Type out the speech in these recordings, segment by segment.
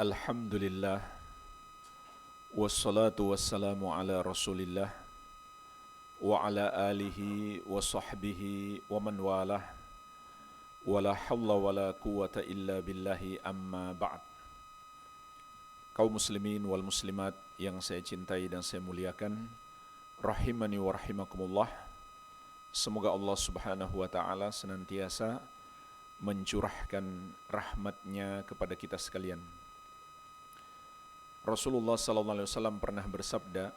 Alhamdulillah wassalatu wassalamu ala Rasulillah wa ala alihi wa sahbihi wa man walah wala hawla wala quwata illa billahi amma ba'd. Kaum muslimin wal muslimat yang saya cintai dan saya muliakan, rahimani wa rahimakumullah. Semoga Allah Subhanahu wa taala senantiasa mencurahkan rahmatnya kepada kita sekalian. Rasulullah sallallahu alaihi wasallam pernah bersabda,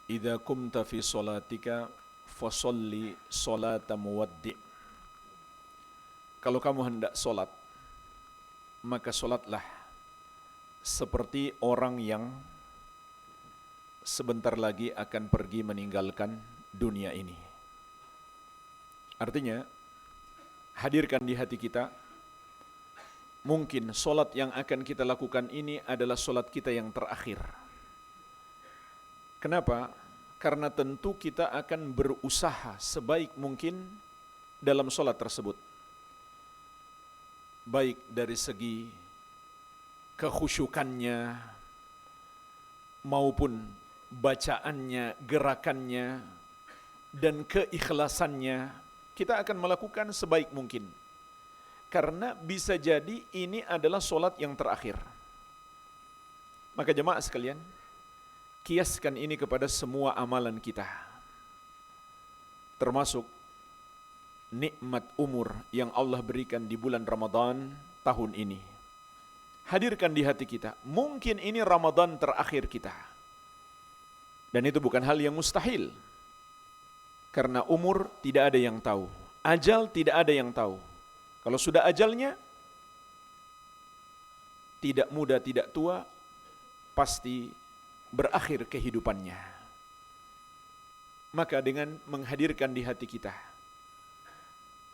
"Idza kumta fi sholatika fasholli sholata muwaddi'." Kalau kamu hendak solat, maka solatlah seperti orang yang sebentar lagi akan pergi meninggalkan dunia ini. Artinya, hadirkan di hati kita, mungkin solat yang akan kita lakukan ini adalah solat kita yang terakhir. Kenapa? Karena tentu kita akan berusaha sebaik mungkin dalam solat tersebut. Baik dari segi kekhusyukannya, maupun bacaannya, gerakannya, dan keikhlasannya, kita akan melakukan sebaik mungkin. Karena bisa jadi ini adalah solat yang terakhir. Maka jemaah sekalian, kiaskan ini kepada semua amalan kita. Termasuk nikmat umur yang Allah berikan di bulan Ramadan tahun ini. Hadirkan di hati kita, mungkin ini Ramadan terakhir kita. Dan itu bukan hal yang mustahil. Karena umur tidak ada yang tahu. Ajal tidak ada yang tahu. Kalau sudah ajalnya, tidak muda, tidak tua, pasti berakhir kehidupannya. Maka dengan menghadirkan di hati kita,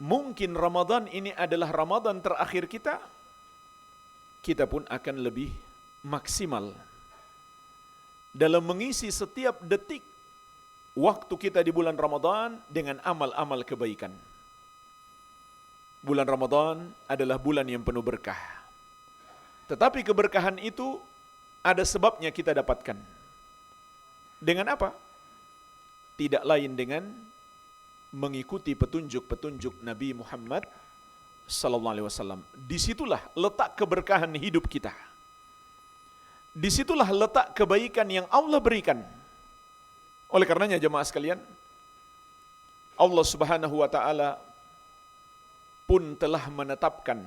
mungkin Ramadan ini adalah Ramadan terakhir kita, kita pun akan lebih maksimal dalam mengisi setiap detik waktu kita di bulan Ramadan dengan amal-amal kebaikan. Bulan Ramadan adalah bulan yang penuh berkah. Tetapi keberkahan itu ada sebabnya kita dapatkan. Dengan apa? Tidak lain dengan mengikuti petunjuk-petunjuk Nabi Muhammad sallallahu alaihi wasallam. Disitulah letak keberkahan hidup kita. Disitulah letak kebaikan yang Allah berikan. Oleh karenanya jemaah sekalian, Allah Subhanahu wa taala pun telah menetapkan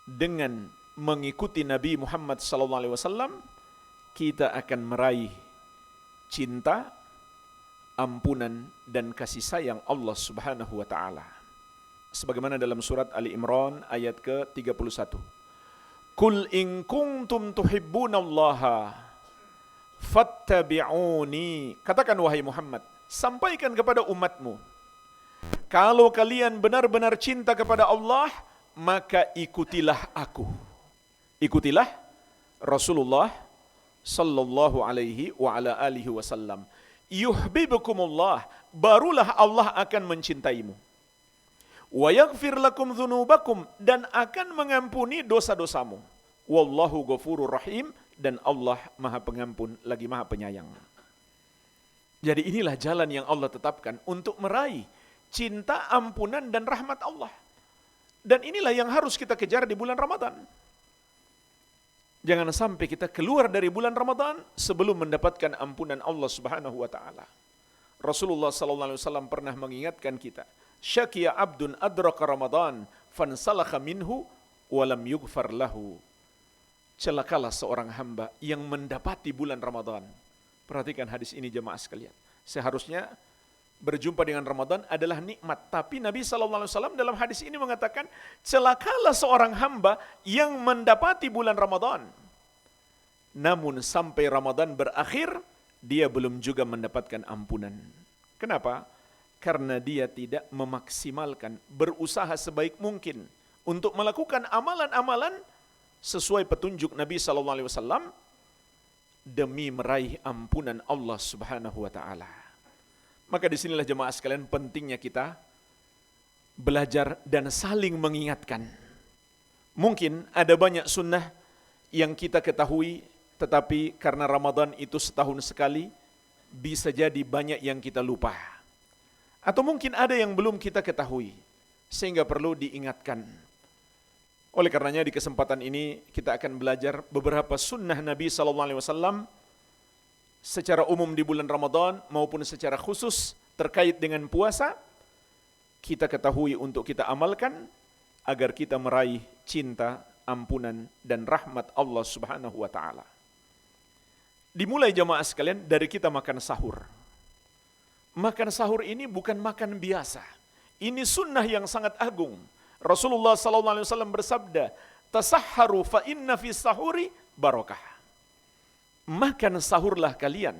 dengan mengikuti Nabi Muhammad SAW, kita akan meraih cinta, ampunan, dan kasih sayang Allah Subhanahu wa ta'ala. Sebagaimana dalam surat Ali Imran ayat ke-31. Qul in kuntum tuhibbunallaha fattabi'uni. Katakan wahai Muhammad, sampaikan kepada umatmu, kalau kalian benar-benar cinta kepada Allah, maka ikutilah aku. Ikutilah Rasulullah sallallahu alaihi wa ala alihi wasallam. Yuhibbukumullah, barulah Allah akan mencintaimu. Wa yaghfir lakum dzunubakum, dan akan mengampuni dosa-dosamu. Wallahu ghafurur rahim, dan Allah Maha Pengampun lagi Maha Penyayang. Jadi inilah jalan yang Allah tetapkan untuk meraih cinta, ampunan, dan rahmat Allah. Dan inilah yang harus kita kejar di bulan Ramadan. Jangan sampai kita keluar dari bulan Ramadan sebelum mendapatkan ampunan Allah Subhanahu wa taala. Rasulullah sallallahu alaihi wasallam pernah mengingatkan kita, "Syakiya abdun adraka Ramadan fansalakha minhu wa lam yughfar lahu." Celakalah seorang hamba yang mendapati bulan Ramadan. Perhatikan hadis ini jemaah sekalian. Seharusnya berjumpa dengan Ramadan adalah nikmat. Tapi Nabi SAW dalam hadis ini mengatakan, celakalah seorang hamba yang mendapati bulan Ramadan. Namun sampai Ramadan berakhir, dia belum juga mendapatkan ampunan. Kenapa? Karena dia tidak memaksimalkan, berusaha sebaik mungkin untuk melakukan amalan-amalan sesuai petunjuk Nabi SAW demi meraih ampunan Allah Subhanahu wa taala. Maka disinilah jemaah sekalian pentingnya kita belajar dan saling mengingatkan Mungkin ada banyak sunnah yang kita ketahui, tetapi karena Ramadan itu setahun sekali, bisa jadi banyak yang kita lupa. Atau mungkin ada yang belum kita ketahui, sehingga perlu diingatkan. Oleh karenanya di kesempatan ini kita akan belajar beberapa sunnah Nabi SAW secara umum di bulan Ramadan maupun secara khusus terkait dengan puasa, kita ketahui untuk kita amalkan agar kita meraih cinta, ampunan dan rahmat Allah Subhanahu wa taala. Dimulai jamaah sekalian dari kita makan sahur. Makan sahur ini bukan makan biasa. Ini sunnah yang sangat agung. Rasulullah SAW bersabda, "Tasahharu fa inna fi sahuri barakah." Makan sahurlah kalian,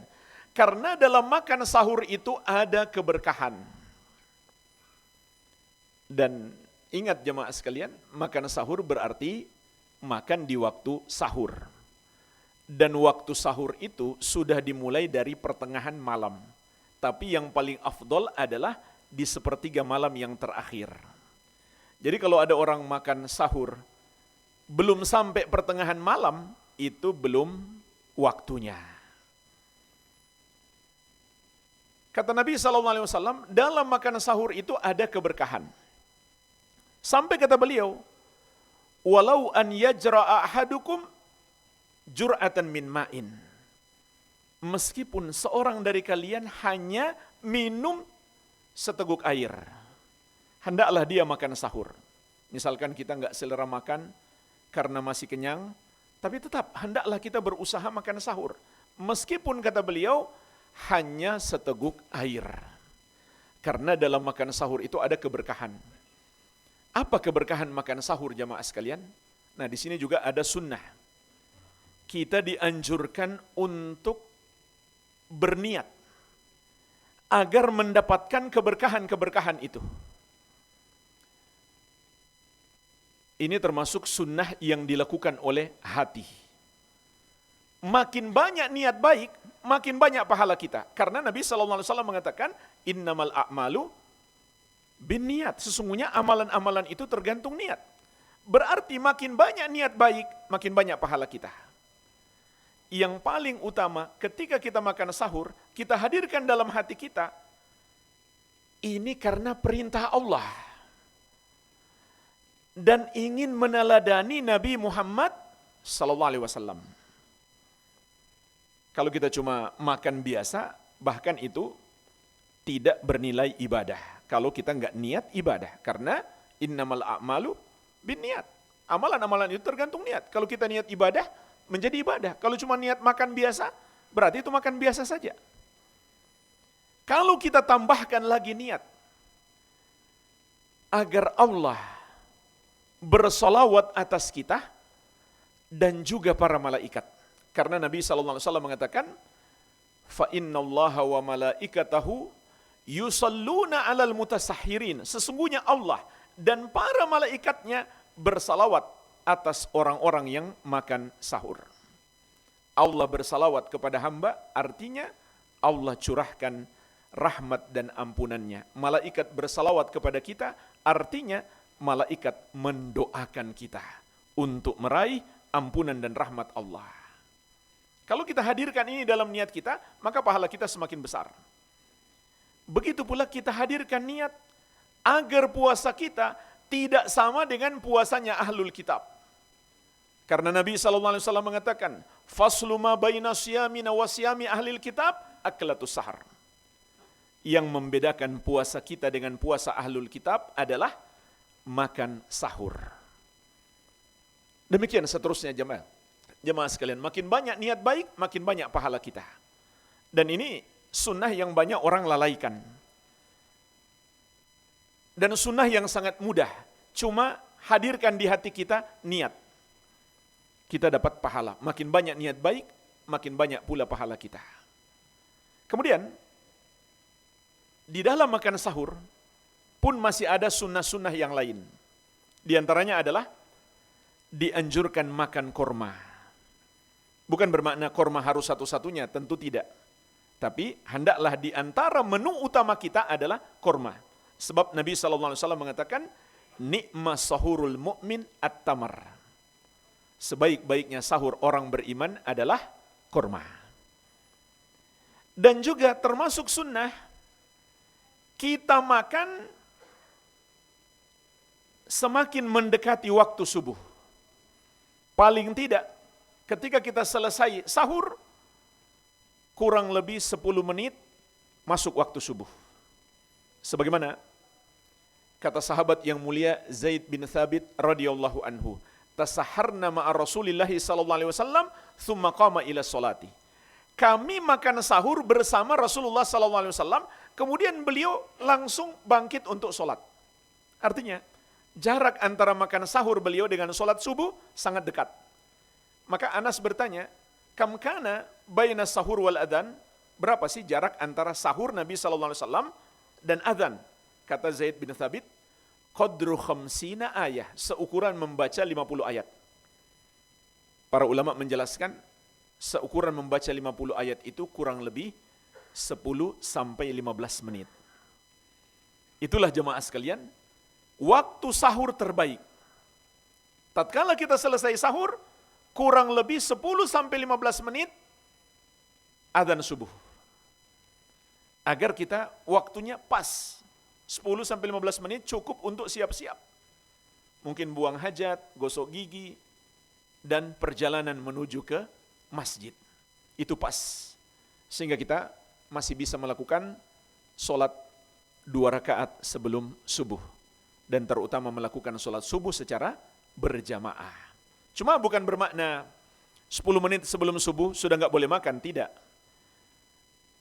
karena dalam makan sahur itu ada keberkahan. Dan ingat jemaah sekalian, makan sahur berarti makan di waktu sahur. Dan waktu sahur itu sudah dimulai dari pertengahan malam. Tapi yang paling afdol adalah di sepertiga malam yang terakhir. Jadi kalau ada orang makan sahur, belum sampai pertengahan malam, itu belum waktunya. Kata Nabi SAW, dalam makan sahur itu ada keberkahan. Sampai kata beliau, walau an yajra'a ahadukum jur'atan min ma'in. Meskipun seorang dari kalian hanya minum seteguk air, hendaklah dia makan sahur. Misalkan kita nggak selera makan karena masih kenyang, tapi tetap hendaklah kita berusaha makan sahur. Meskipun kata beliau, hanya seteguk air. Karena dalam makan sahur itu ada keberkahan. Apa keberkahan makan sahur jamaah sekalian? Nah di sini juga ada sunnah. Kita dianjurkan untuk berniat agar mendapatkan keberkahan-keberkahan itu. Ini termasuk sunnah yang dilakukan oleh hati. Makin banyak niat baik, makin banyak pahala kita. Karena Nabi SAW mengatakan, innamal a'malu bin niat. Sesungguhnya amalan-amalan itu tergantung niat. Berarti makin banyak niat baik, makin banyak pahala kita. Yang paling utama ketika kita makan sahur, kita hadirkan dalam hati kita, ini karena perintah Allah. Dan ingin meneladani Nabi Muhammad SAW. Kalau kita cuma makan biasa, bahkan itu tidak bernilai ibadah. Kalau kita nggak niat ibadah, karena innamal a'malu bin niat. Amalan-amalan itu tergantung niat. Kalau kita niat ibadah, menjadi ibadah. Kalau cuma niat makan biasa, berarti itu makan biasa saja. Kalau kita tambahkan lagi niat, agar Allah bersolawat atas kita, dan juga para malaikat. Karena Nabi SAW mengatakan, fa innallaha wa malaikatahu yusalluna alal mutasahhirin. Sesungguhnya Allah dan para malaikatnya bersalawat atas orang-orang yang makan sahur. Allah bersalawat kepada hamba, artinya Allah curahkan rahmat dan ampunannya. Malaikat bersalawat kepada kita, artinya malaikat mendoakan kita untuk meraih ampunan dan rahmat Allah. Kalau kita hadirkan ini dalam niat kita, maka pahala kita semakin besar. Begitu pula kita hadirkan niat agar puasa kita tidak sama dengan puasanya ahlul kitab. Karena Nabi SAW mengatakan, faslu ma baina siyamina wa siyami ahlil kitab aklatus sahar. Yang membedakan puasa kita dengan puasa ahlul kitab adalah makan sahur. Demikian seterusnya jemaah sekalian, makin banyak niat baik, makin banyak pahala kita. Dan ini sunnah yang banyak orang lalaikan. Dan sunnah yang sangat mudah, cuma hadirkan di hati kita niat. Kita dapat pahala, makin banyak niat baik, makin banyak pula pahala kita. Kemudian, di dalam makan sahur pun masih ada sunnah-sunnah yang lain. Di antaranya adalah dianjurkan makan korma. Bukan bermakna korma harus satu-satunya, tentu tidak. Tapi hendaklah di antara menu utama kita adalah korma. Sebab Nabi SAW mengatakan, Ni'ma sahurul mu'min at-tamar. Sebaik-baiknya sahur orang beriman adalah kurma. Dan juga termasuk sunnah, kita makan semakin mendekati waktu subuh. Paling tidak, ketika kita selesai sahur, kurang lebih 10 menit masuk waktu subuh. Sebagaimana kata sahabat yang mulia Zaid bin Thabit radhiyallahu anhu, tasaharna ma'a Rasulillahi sallallahu alaihi wasallam thumma qama ila sholati. Kami makan sahur bersama Rasulullah sallallahu alaihi wasallam, kemudian beliau langsung bangkit untuk sholat. Artinya, jarak antara makan sahur beliau dengan sholat subuh sangat dekat. Maka Anas bertanya, kam kana baina sahur wal adhan? Berapa sih jarak antara sahur Nabi sallallahu alaihi wasallam dan adhan? Kata Zaid bin Thabit, qadru khamsina ayah, seukuran membaca 50 ayat. Para ulama menjelaskan, seukuran membaca 50 ayat itu kurang lebih 10 sampai 15 menit. Itulah jemaah sekalian, waktu sahur terbaik. Tatkala kita selesai sahur, kurang lebih 10 sampai 15 menit adzan subuh. Agar kita waktunya pas. 10 sampai 15 menit cukup untuk siap-siap. Mungkin buang hajat, gosok gigi, dan perjalanan menuju ke masjid. Itu pas. Sehingga kita masih bisa melakukan sholat 2 rakaat sebelum subuh. Dan terutama melakukan sholat subuh secara berjamaah. Cuma bukan bermakna 10 menit sebelum subuh sudah nggak boleh makan, tidak.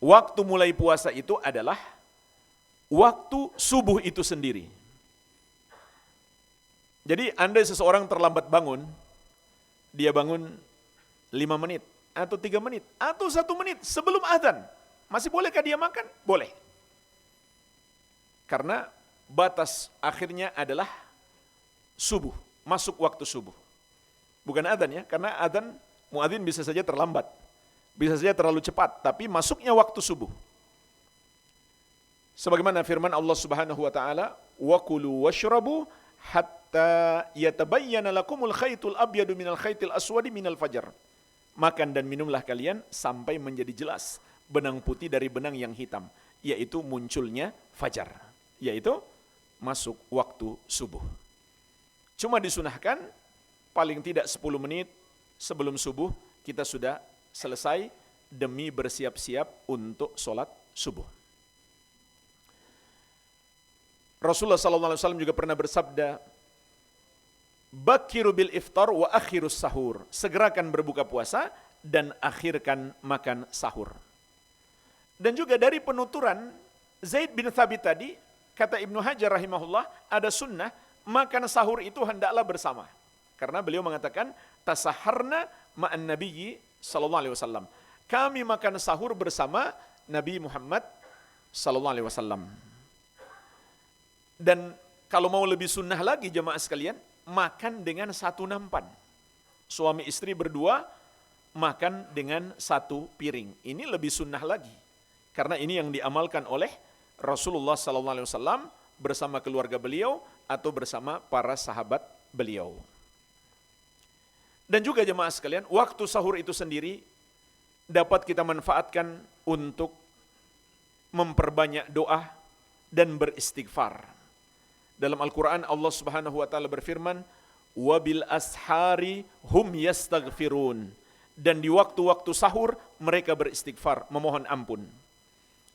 Waktu mulai puasa itu adalah waktu subuh itu sendiri. Jadi andai seseorang terlambat bangun, dia bangun 5 menit, atau 3 menit, atau 1 menit sebelum adzan, masih bolehkah dia makan? Boleh. Karena batas akhirnya adalah subuh, masuk waktu subuh. Bukan adzan ya, karena adzan muadzin bisa saja terlambat, bisa saja terlalu cepat, tapi masuknya waktu subuh. Sebagaimana firman Allah Subhanahu wa taala, "Wa kulu washrabu hatta yatabayyana lakumul khaytul abyadu minal khaytil aswadi minal fajr." Makan dan minumlah kalian sampai menjadi jelas benang putih dari benang yang hitam, yaitu munculnya fajar, yaitu masuk waktu subuh. Cuma disunahkan paling tidak 10 menit sebelum subuh kita sudah selesai demi bersiap-siap untuk sholat subuh. Rasulullah SAW juga pernah bersabda, bakiru bil iftar wa akhirus sahur. Segerakan berbuka puasa dan akhirkan makan sahur. Dan juga dari penuturan Zaid bin Thabit tadi, kata Ibnu Hajar rahimahullah, ada sunnah makan sahur itu hendaklah bersama. Karena beliau mengatakan, tasaharna ma'an nabiyyi sallallahu alaihi wasallam. Kami makan sahur bersama Nabi Muhammad sallallahu alaihi wasallam. Dan kalau mau lebih sunnah lagi jemaah sekalian, makan dengan satu nampan. Suami istri berdua makan dengan satu piring. Ini lebih sunnah lagi. Karena ini yang diamalkan oleh Rasulullah SAW bersama keluarga beliau atau bersama para sahabat beliau. Dan juga jemaah sekalian, waktu sahur itu sendiri dapat kita manfaatkan untuk memperbanyak doa dan beristighfar. Dalam Al-Quran Allah Subhanahu wa ta'ala berfirman, wabil ashari hum yastaghfirun. Dan di waktu-waktu sahur mereka beristighfar, memohon ampun.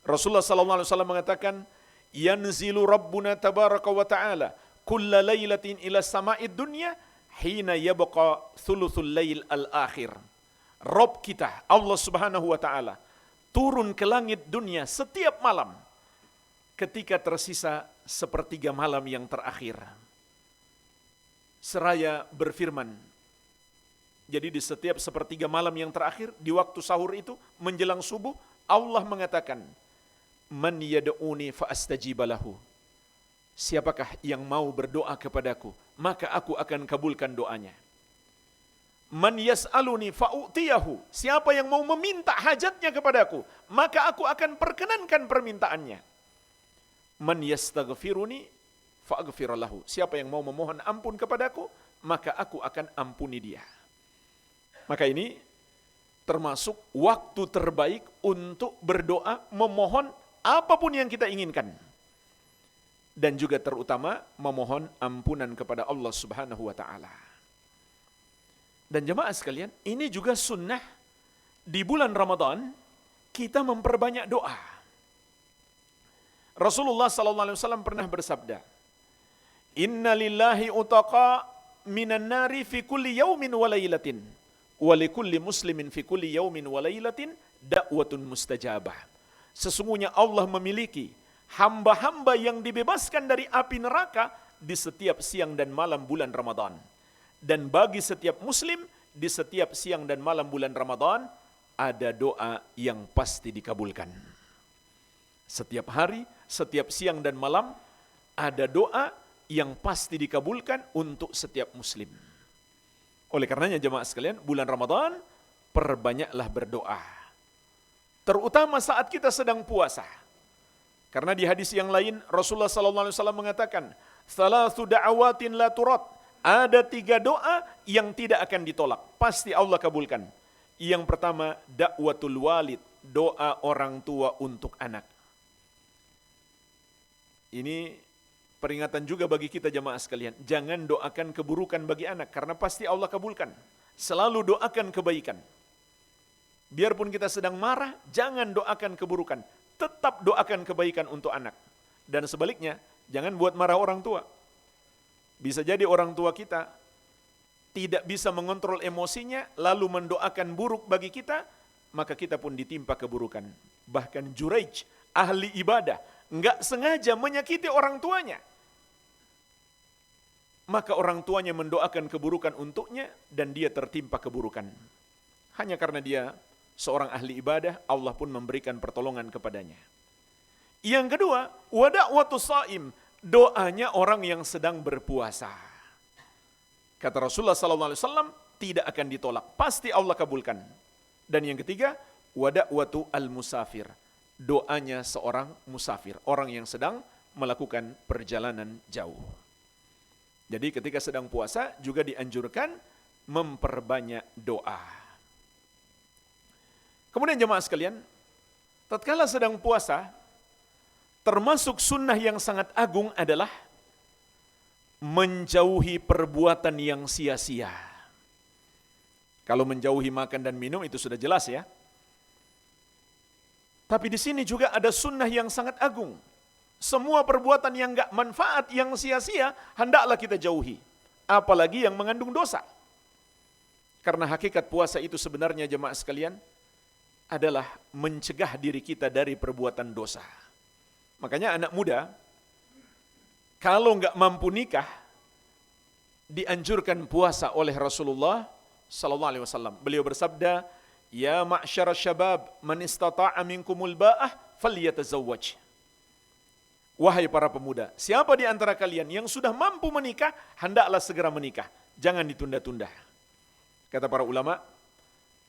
Rasulullah SAW mengatakan, yanzilu Rabbuna tabaraka wa ta'ala kulla laylatin ila sama'id dunya hina yabqa thuluthul layl al-akhir. Rabb kita, Allah Subhanahu wa ta'ala, turun ke langit dunia setiap malam ketika tersisa sepertiga malam yang terakhir. Seraya berfirman, jadi di setiap sepertiga malam yang terakhir, di waktu sahur itu, menjelang subuh, Allah mengatakan, man yad'uni fa astajiba lahu. Siapakah yang mau berdoa kepadaku, maka aku akan kabulkan doanya. Man yas'aluni fa u'tiyahu. Siapa yang mau meminta hajatnya kepadaku, maka aku akan perkenankan permintaannya. Man yastaghfiruni fa'aghfir lahu. Siapa yang mau memohon ampun kepadaku, maka aku akan ampuni dia. Maka ini termasuk waktu terbaik untuk berdoa, memohon apapun yang kita inginkan. Dan juga terutama memohon ampunan kepada Allah Subhanahu wa taala. Dan jemaah sekalian, ini juga sunnah di bulan Ramadan kita memperbanyak doa. Rasulullah sallallahu alaihi wasallam pernah bersabda, "Inna lillahi utaqa minan nari fi kulli yaumin wa lailatin, wa likulli muslimin fi kulli yaumin wa lailatin da'watun mustajabah." Sesungguhnya Allah memiliki hamba-hamba yang dibebaskan dari api neraka di setiap siang dan malam bulan Ramadan. Dan bagi setiap muslim di setiap siang dan malam bulan Ramadan ada doa yang pasti dikabulkan. Setiap hari, setiap siang dan malam ada doa yang pasti dikabulkan untuk setiap muslim. Oleh karenanya jemaah sekalian, bulan Ramadan perbanyaklah berdoa. Terutama saat kita sedang puasa. Karena di hadis yang lain Rasulullah SAW mengatakan, "Thalathu da'awatin la turad." Ada 3 doa yang tidak akan ditolak, pasti Allah kabulkan. Yang pertama, da'watul walid, doa orang tua untuk anak. Ini peringatan juga bagi kita jemaah sekalian. Jangan doakan keburukan bagi anak, karena pasti Allah kabulkan. Selalu doakan kebaikan. Biarpun kita sedang marah, jangan doakan keburukan. Tetap doakan kebaikan untuk anak. Dan sebaliknya, jangan buat marah orang tua. Bisa jadi orang tua kita tidak bisa mengontrol emosinya, lalu mendoakan buruk bagi kita, maka kita pun ditimpa keburukan. Bahkan Juraij, ahli ibadah, enggak sengaja menyakiti orang tuanya. Maka orang tuanya mendoakan keburukan untuknya, dan dia tertimpa keburukan. Hanya karena dia seorang ahli ibadah, Allah pun memberikan pertolongan kepadanya. Yang kedua, wada'watus shaim, doanya orang yang sedang berpuasa. Kata Rasulullah SAW, tidak akan ditolak, pasti Allah kabulkan. Dan yang ketiga, wada'watu al-musafir, doanya seorang musafir, orang yang sedang melakukan perjalanan jauh. Jadi ketika sedang puasa juga dianjurkan memperbanyak doa. Kemudian jemaah sekalian, tatkala sedang puasa, termasuk sunnah yang sangat agung adalah menjauhi perbuatan yang sia-sia. Kalau menjauhi makan dan minum itu sudah jelas ya. Tapi di sini juga ada sunnah yang sangat agung. Semua perbuatan yang enggak manfaat, yang sia-sia, hendaklah kita jauhi. Apalagi yang mengandung dosa. Karena hakikat puasa itu sebenarnya jemaah sekalian adalah mencegah diri kita dari perbuatan dosa. Makanya anak muda, kalau enggak mampu nikah, dianjurkan puasa oleh Rasulullah sallallahu alaihi wasallam. Beliau bersabda, "Ya ma'syara syabab, man istata'a minkumul ba'ah falyatazawwaj." Wahai para pemuda, siapa di antara kalian yang sudah mampu menikah, hendaklah segera menikah. Jangan ditunda-tunda. Kata para ulama,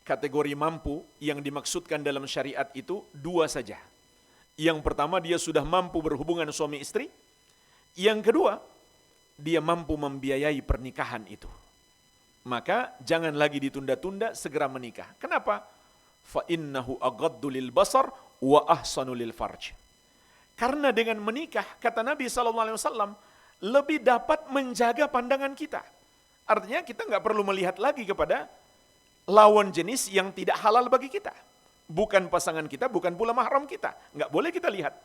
kategori mampu yang dimaksudkan dalam syariat itu 2 saja. Yang pertama, dia sudah mampu berhubungan suami istri. Yang kedua, dia mampu membiayai pernikahan itu. Maka jangan lagi ditunda-tunda, segera menikah. Kenapa? Fa innahu aghaddu lil basar wa ahsanu lil farj. Karena dengan menikah, kata Nabi SAW, lebih dapat menjaga pandangan kita. Artinya kita nggak perlu melihat lagi kepada lawan jenis yang tidak halal bagi kita. Bukan pasangan kita, bukan pula mahram kita. Nggak boleh kita lihat.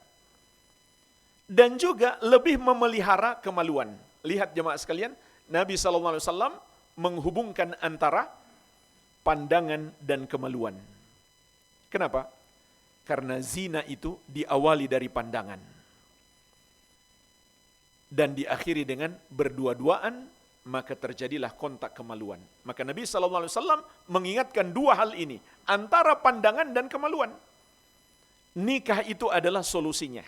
Dan juga lebih memelihara kemaluan. Lihat jemaah sekalian, Nabi SAW menghubungkan antara pandangan dan kemaluan. Kenapa? Karena zina itu diawali dari pandangan. Dan diakhiri dengan berdua-duaan, maka terjadilah kontak kemaluan. Maka Nabi SAW mengingatkan 2 hal ini, antara pandangan dan kemaluan. Nikah itu adalah solusinya.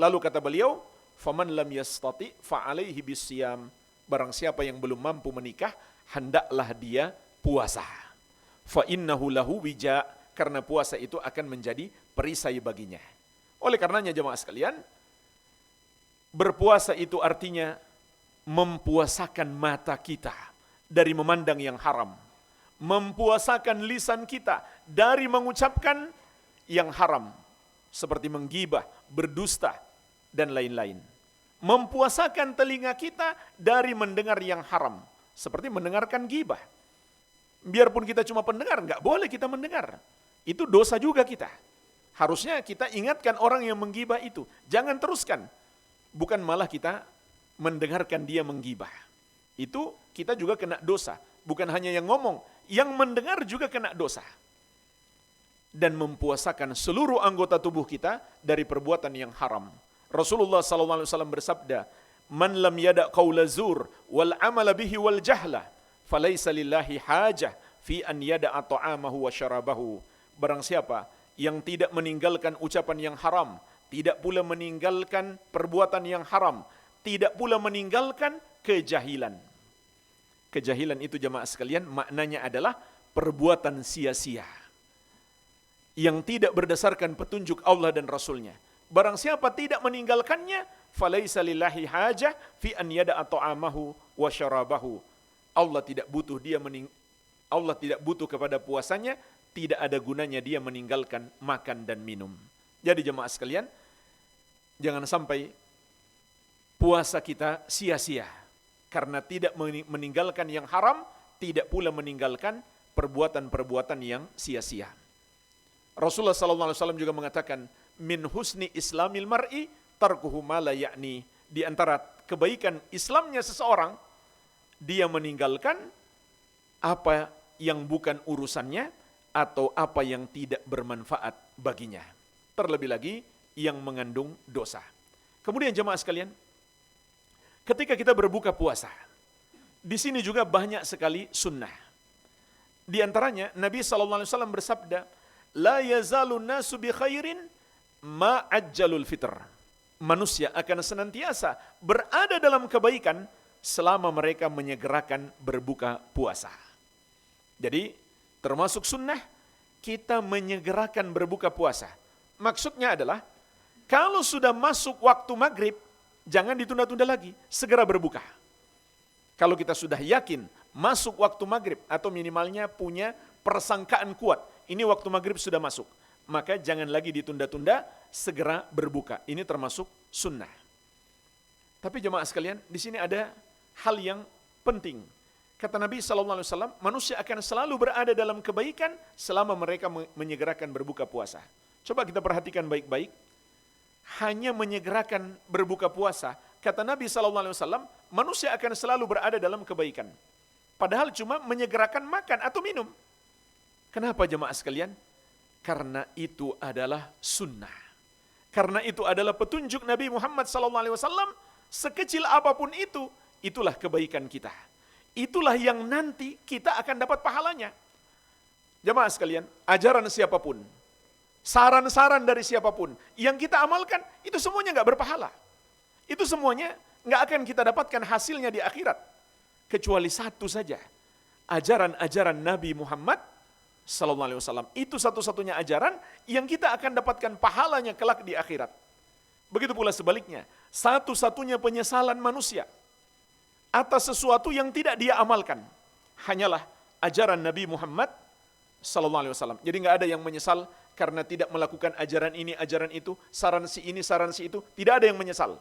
Lalu kata beliau, "Faman lam yastati fa'alaihi bisyam." Barang siapa yang belum mampu menikah, hendaklah dia puasa. Fa innahu lahu wija, karena puasa itu akan menjadi perisai baginya. Oleh karenanya jemaah sekalian, Berpuasa itu artinya mempuasakan mata kita dari memandang yang haram. Mempuasakan lisan kita dari mengucapkan yang haram. Seperti menggibah, berdusta, dan lain-lain. Mempuasakan telinga kita dari mendengar yang haram. Seperti mendengarkan gibah. Biarpun kita cuma pendengar, nggak boleh kita mendengar. Itu dosa juga kita. Harusnya kita ingatkan orang yang menggibah itu. Jangan teruskan. Bukan malah kita mendengarkan dia menggibah. Itu kita juga kena dosa. Bukan hanya yang ngomong, yang mendengar juga kena dosa. Dan mempuasakan seluruh anggota tubuh kita dari perbuatan yang haram. Rasulullah SAW bersabda, "Man lam yada' qawla zur wal amala bihi wal jahla, falaysa lillahi hajah fi an yada'a ta'amahu wa syarabahu." Barang siapa yang tidak meninggalkan ucapan yang haram, tidak pula meninggalkan perbuatan yang haram, tidak pula meninggalkan kejahilan. Kejahilan itu jemaah sekalian maknanya adalah perbuatan sia-sia yang tidak berdasarkan petunjuk Allah dan Rasulnya. Barang siapa tidak meninggalkannya, falaisa lillahi hajah fi an yada'a ta'amahu wa syarabahu. Allah tidak butuh kepada puasanya, tidak ada gunanya dia meninggalkan makan dan minum. Jadi jemaah sekalian, jangan sampai puasa kita sia-sia karena tidak meninggalkan yang haram, tidak pula meninggalkan perbuatan-perbuatan yang sia-sia. Rasulullah SAW juga mengatakan, min husni islamil mar'i tarkuhu ma la ya'ni. Di antara kebaikan Islamnya seseorang, dia meninggalkan apa yang bukan urusannya atau apa yang tidak bermanfaat baginya. Terlebih lagi yang mengandung dosa. Kemudian jemaah sekalian, ketika kita berbuka puasa, di sini juga banyak sekali sunnah. Di antaranya Nabi SAW bersabda, la yazalun nasu bi khairin ma ajjalul fitr. Manusia akan senantiasa berada dalam kebaikan selama mereka menyegerakan berbuka puasa. Jadi termasuk sunnah kita menyegerakan berbuka puasa. Maksudnya adalah kalau sudah masuk waktu maghrib, jangan ditunda-tunda lagi, segera berbuka. Kalau kita sudah yakin masuk waktu maghrib atau minimalnya punya persangkaan kuat, ini waktu maghrib sudah masuk, maka jangan lagi ditunda-tunda, segera berbuka. Ini termasuk sunnah. Tapi jemaah sekalian, di sini ada hal yang penting. Kata Nabi SAW, manusia akan selalu berada dalam kebaikan selama mereka menyegerakan berbuka puasa. Coba kita perhatikan baik-baik. Hanya menyegerakan berbuka puasa, kata Nabi SAW, manusia akan selalu berada dalam kebaikan. Padahal cuma menyegerakan makan atau minum. Kenapa jemaah sekalian? Karena itu adalah sunnah. Karena itu adalah petunjuk Nabi Muhammad SAW. Sekecil apapun itu, itulah kebaikan kita. Itulah yang nanti kita akan dapat pahalanya. Jemaah sekalian, ajaran siapapun, saran-saran dari siapapun, yang kita amalkan, itu semuanya nggak berpahala. Itu semuanya nggak akan kita dapatkan hasilnya di akhirat. Kecuali satu saja, ajaran-ajaran Nabi Muhammad Sallallahu Alaihi Wasallam. Itu satu-satunya ajaran yang kita akan dapatkan pahalanya kelak di akhirat. Begitu pula sebaliknya, satu-satunya penyesalan manusia atas sesuatu yang tidak dia amalkan hanyalah ajaran Nabi Muhammad Sallallahu Alaihi Wasallam. Jadi nggak ada yang menyesal karena tidak melakukan ajaran ini, ajaran itu, saran si ini, saran si itu. Tidak ada yang menyesal.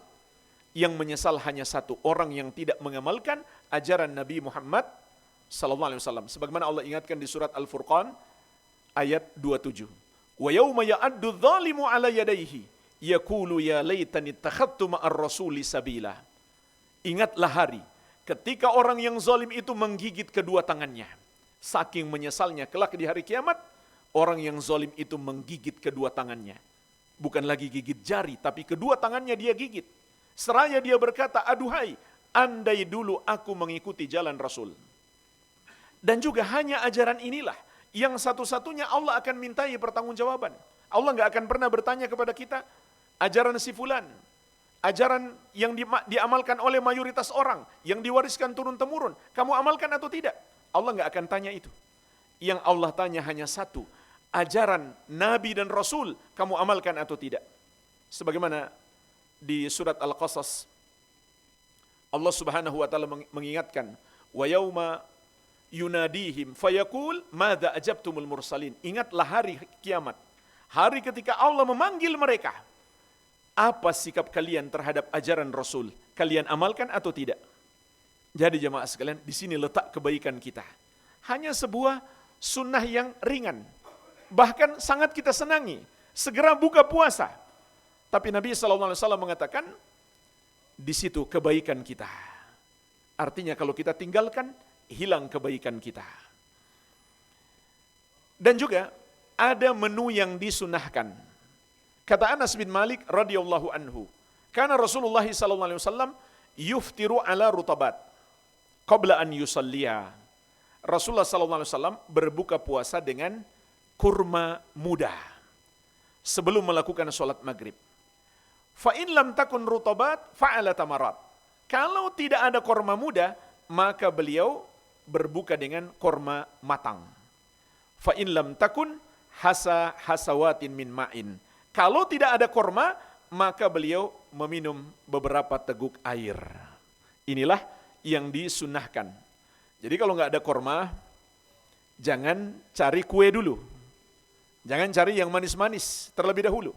Yang menyesal hanya satu, orang yang tidak mengamalkan ajaran Nabi Muhammad Sallallahu Alaihi Wasallam. Sebagaimana Allah ingatkan di surat Al-Furqan ayat 27. Wa yauma ya'addu dzalimu 'ala yadayhi yaqulu ya laitani ittakhadtu ma'ar rasuli sabila. Ingatlah hari ketika orang yang zalim itu menggigit kedua tangannya. Saking menyesalnya kelak di hari kiamat, orang yang zalim itu menggigit kedua tangannya. Bukan lagi gigit jari, tapi kedua tangannya dia gigit. Seraya dia berkata, aduhai, andai dulu aku mengikuti jalan Rasul. Dan juga hanya ajaran inilah yang satu-satunya Allah akan mintai pertanggungjawaban. Allah nggak akan pernah bertanya kepada kita, ajaran si fulan, ajaran yang diamalkan oleh mayoritas orang, yang diwariskan turun-temurun, kamu amalkan atau tidak? Allah nggak akan tanya itu. Yang Allah tanya hanya satu, ajaran Nabi dan Rasul, kamu amalkan atau tidak? Sebagaimana di surat Al-Qasas, Allah Subhanahu wa taala mengingatkan, wa yauma yunadihim fayaqul madza ajabtumul mursalin. Ingatlah hari kiamat, hari ketika Allah memanggil mereka. Apa sikap kalian terhadap ajaran Rasul? Kalian amalkan atau tidak? Jadi jemaah sekalian, di sini letak kebaikan kita. Hanya sebuah sunnah yang ringan. Bahkan sangat kita senangi. Segera buka puasa. Tapi Nabi SAW mengatakan, di situ kebaikan kita. Artinya kalau kita tinggalkan, hilang kebaikan kita. Dan juga ada menu yang disunahkan. Kata Anas bin Malik radhiyallahu anhu, karena Rasulullah SAW yuftiru ala rutabat qabla an yusalliha. Rasulullah SAW berbuka puasa dengan kurma muda sebelum melakukan sholat maghrib. Fa in lam takun rutabat fa'ala tamarat. Kalau tidak ada kurma muda, maka beliau berbuka dengan kurma matang. Fa in lam takun hasawatin min ma'in. Kalau tidak ada kurma, maka beliau meminum beberapa teguk air. Inilah yang disunahkan. Jadi kalau nggak ada kurma, jangan cari kue dulu. Jangan cari yang manis-manis terlebih dahulu.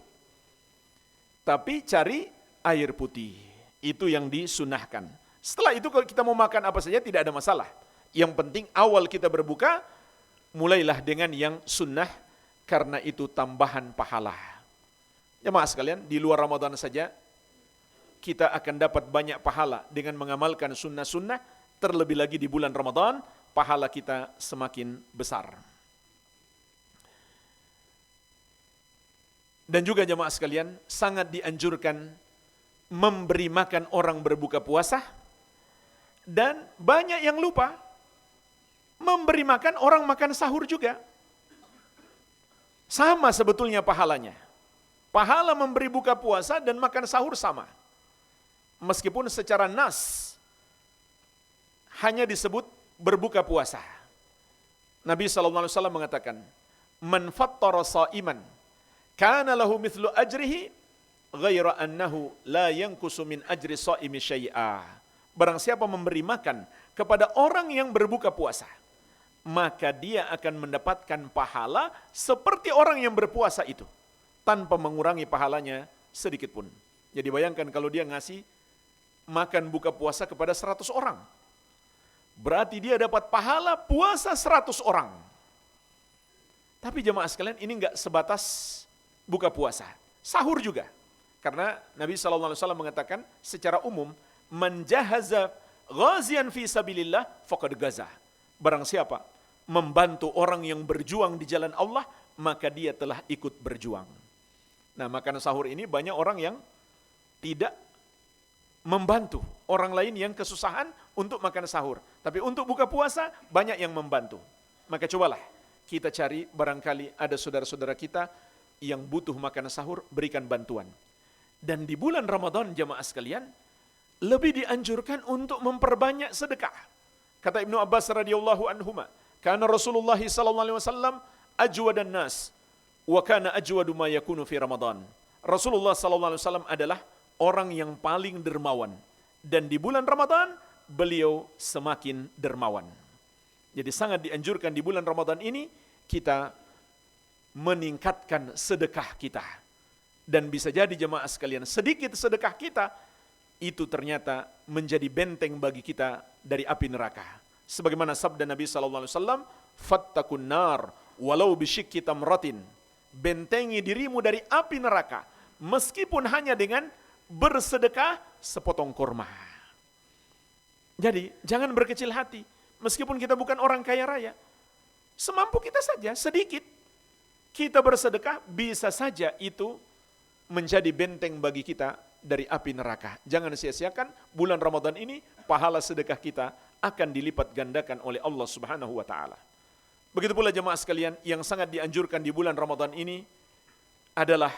Tapi cari air putih. Itu yang disunahkan. Setelah itu kalau kita mau makan apa saja tidak ada masalah. Yang penting awal kita berbuka, mulailah dengan yang sunnah, karena itu tambahan pahala. Jemaah sekalian, di luar Ramadan saja kita akan dapat banyak pahala dengan mengamalkan sunnah-sunnah, terlebih lagi di bulan Ramadan, pahala kita semakin besar. Dan juga jemaah sekalian, sangat dianjurkan memberi makan orang berbuka puasa, dan banyak yang lupa memberi makan orang makan sahur juga. Sama sebetulnya pahalanya. Pahala memberi buka puasa dan makan sahur sama. Meskipun secara nas hanya disebut berbuka puasa. Nabi SAW mengatakan, man fattara sa'iman kana lahu mithlu ajrihi ghaira annahu la yankusu min ajri sa'imi syai'a. Barang siapa memberi makan kepada orang yang berbuka puasa, maka dia akan mendapatkan pahala seperti orang yang berpuasa itu, tanpa mengurangi pahalanya sedikit pun. Jadi bayangkan kalau dia ngasih makan buka puasa kepada 100 orang. Berarti dia dapat pahala puasa 100 orang. Tapi jemaah sekalian, ini enggak sebatas buka puasa. Sahur juga. Karena Nabi SAW mengatakan secara umum, man jahaza ghazian fi sabilillah faqad gaza. Barang siapa membantu orang yang berjuang di jalan Allah, maka dia telah ikut berjuang. Nah, makan sahur ini banyak orang yang tidak membantu orang lain yang kesusahan untuk makan sahur. Tapi untuk buka puasa banyak yang membantu. Maka cobalah kita cari, barangkali ada saudara-saudara kita yang butuh makan sahur, berikan bantuan. Dan di bulan Ramadan jamaah sekalian, lebih dianjurkan untuk memperbanyak sedekah. Kata Ibnu Abbas radhiyallahu anhuma, kana Rasulullah sallallahu alaihi wasallam ajwadan nas wa kana ajwadu ma yakunu fi Ramadan. Rasulullah sallallahu alaihi wasallam adalah orang yang paling dermawan, dan di bulan Ramadan beliau semakin dermawan. Jadi sangat dianjurkan di bulan Ramadan ini kita meningkatkan sedekah kita. Dan bisa jadi jemaah sekalian, sedikit sedekah kita itu ternyata menjadi benteng bagi kita dari api neraka. Sebagaimana sabda Nabi sallallahu alaihi wasallam, "Fattakun nar walau bisyikki tamratin." Bentengi dirimu dari api neraka meskipun hanya dengan bersedekah sepotong kurma. Jadi jangan berkecil hati, meskipun kita bukan orang kaya raya. Semampu kita saja, sedikit kita bersedekah, bisa saja itu menjadi benteng bagi kita dari api neraka. Jangan sia-siakan bulan Ramadan ini, pahala sedekah kita akan dilipat gandakan oleh Allah Subhanahu wa taala. Begitu pula jemaah sekalian, yang sangat dianjurkan di bulan Ramadan ini adalah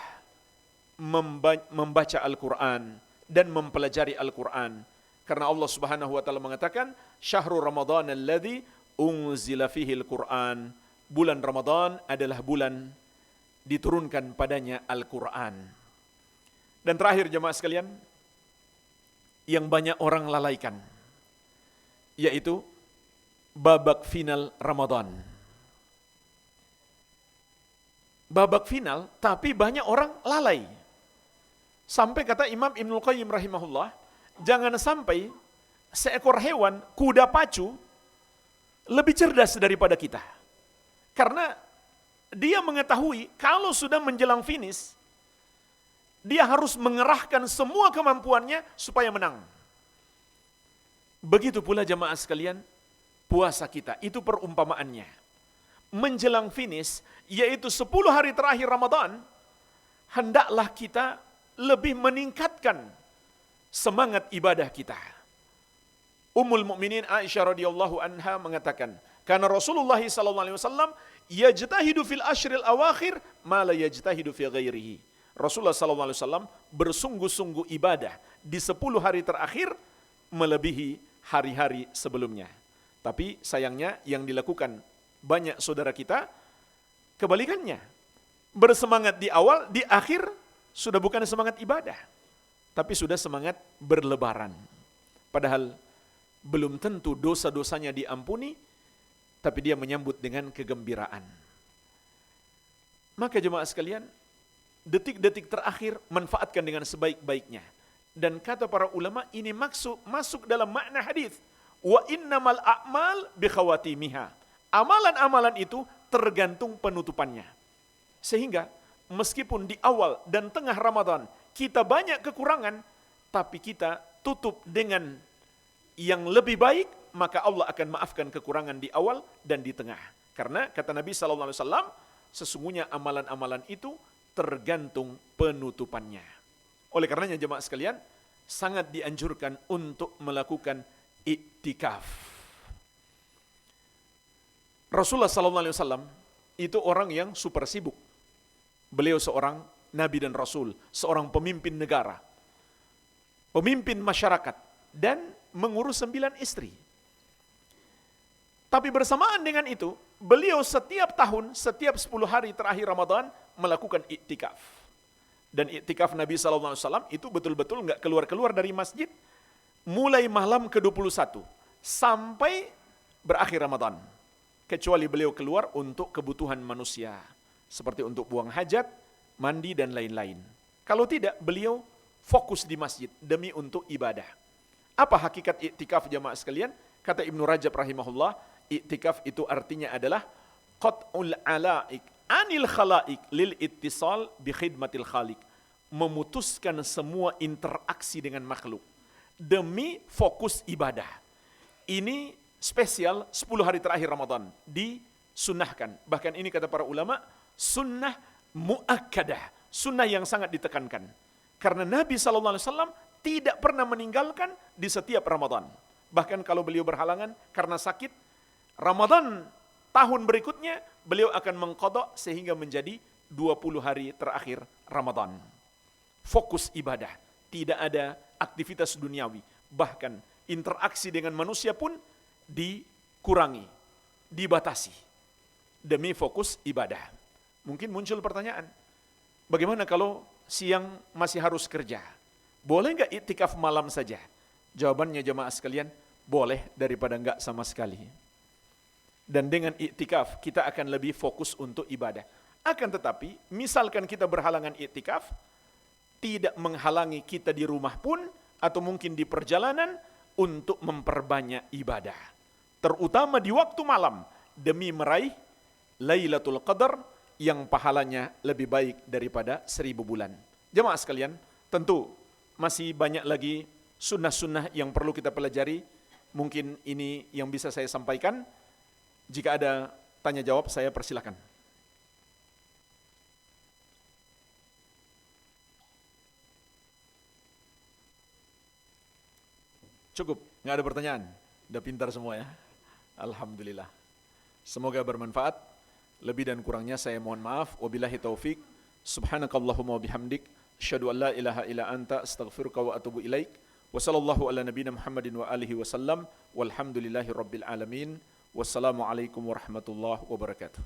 membaca Al-Quran dan mempelajari Al-Quran. Karena Allah Subhanahu wa taala mengatakan, "Syahrul Ramadan alladzi unzila fihi Al-Quran." Bulan Ramadan adalah bulan diturunkan padanya Al-Quran. Dan terakhir jemaah sekalian, yang banyak orang lalaikan, yaitu babak final Ramadan. Babak final, tapi banyak orang lalai. Sampai kata Imam Ibnul Qayyim rahimahullah, jangan sampai seekor hewan, kuda pacu, lebih cerdas daripada kita. Karena dia mengetahui kalau sudah menjelang finish, dia harus mengerahkan semua kemampuannya supaya menang. Begitu pula jemaah sekalian, puasa kita, itu perumpamaannya. Menjelang finish, yaitu 10 hari terakhir Ramadan, hendaklah kita lebih meningkatkan semangat ibadah kita. Ummul Mukminin Aisyah radhiyallahu anha mengatakan, karena Rasulullah sallallahu alaihi wasallam yajtahidu fil ashril awakhir ma la yajtahidu fi ghairihi. Rasulullah sallallahu alaihi wasallam bersungguh-sungguh ibadah di 10 hari terakhir melebihi hari-hari sebelumnya. Tapi sayangnya yang dilakukan banyak saudara kita kebalikannya. Bersemangat di awal, di akhir sudah bukan semangat ibadah, tapi sudah semangat berlebaran. Padahal belum tentu dosa-dosanya diampuni, tapi dia menyambut dengan kegembiraan. Maka jemaah sekalian, detik-detik terakhir manfaatkan dengan sebaik-baiknya. Dan kata para ulama, ini masuk dalam makna hadis, wa innamal a'mal bi khawatimiha. Amalan-amalan itu tergantung penutupannya. Sehingga meskipun di awal dan tengah Ramadan kita banyak kekurangan, tapi kita tutup dengan yang lebih baik, maka Allah akan maafkan kekurangan di awal dan di tengah. Karena kata Nabi SAW, sesungguhnya amalan-amalan itu tergantung penutupannya. Oleh karenanya jemaah sekalian, sangat dianjurkan untuk melakukan iktikaf. Rasulullah SAW itu orang yang super sibuk. Beliau seorang nabi dan rasul, seorang pemimpin negara, pemimpin masyarakat, dan mengurus 9 istri. Tapi bersamaan dengan itu, beliau setiap tahun, setiap 10 hari terakhir Ramadan melakukan iktikaf. Dan iktikaf Nabi SAW itu betul-betul nggak keluar-keluar dari masjid, mulai malam ke-21 sampai berakhir Ramadan. Kecuali beliau keluar untuk kebutuhan manusia, seperti untuk buang hajat, mandi, dan lain-lain. Kalau tidak, beliau fokus di masjid demi untuk ibadah. Apa hakikat iktikaf jamaah sekalian? Kata Ibnu Rajab rahimahullah, iktikaf itu artinya adalah qat'ul alaik anil khalaik lil ittisal bi khidmatil khaliq. Memutuskan semua interaksi dengan makhluk demi fokus ibadah. Ini spesial 10 hari terakhir Ramadan disunnahkan. Bahkan ini kata para ulama, sunnah muakkadah, sunnah yang sangat ditekankan. Karena Nabi SAW tidak pernah meninggalkan di setiap Ramadan. Bahkan kalau beliau berhalangan karena sakit, Ramadan tahun berikutnya beliau akan mengqadha sehingga menjadi 20 hari terakhir Ramadan. Fokus ibadah, tidak ada aktivitas duniawi. Bahkan interaksi dengan manusia pun dikurangi, dibatasi demi fokus ibadah. Mungkin muncul pertanyaan, bagaimana kalau siang masih harus kerja? Boleh nggak iktikaf malam saja? Jawabannya jemaah sekalian, boleh daripada nggak sama sekali. Dan dengan iktikaf kita akan lebih fokus untuk ibadah. Akan tetapi, misalkan kita berhalangan iktikaf, tidak menghalangi kita di rumah pun atau mungkin di perjalanan untuk memperbanyak ibadah. Terutama di waktu malam demi meraih Lailatul Qadar yang pahalanya lebih baik daripada 1000 bulan. Jemaah sekalian, tentu masih banyak lagi sunnah-sunnah yang perlu kita pelajari. Mungkin ini yang bisa saya sampaikan. Jika ada tanya jawab, saya persilakan. Cukup, nggak ada pertanyaan. Udah pintar semua ya. Alhamdulillah. Semoga bermanfaat. Lebih dan kurangnya saya mohon maaf. Wabillahi taufik. Subhanakallahumma bihamdik. Asyhadu an la ilaha illa anta astaghfiruka wa atubu ilaik. Wa sallallahu ala nabiyina Muhammadin wa alihi wasallam. Walhamdulillahi rabbil alamin. Wassalamualaikum warahmatullahi wabarakatuh.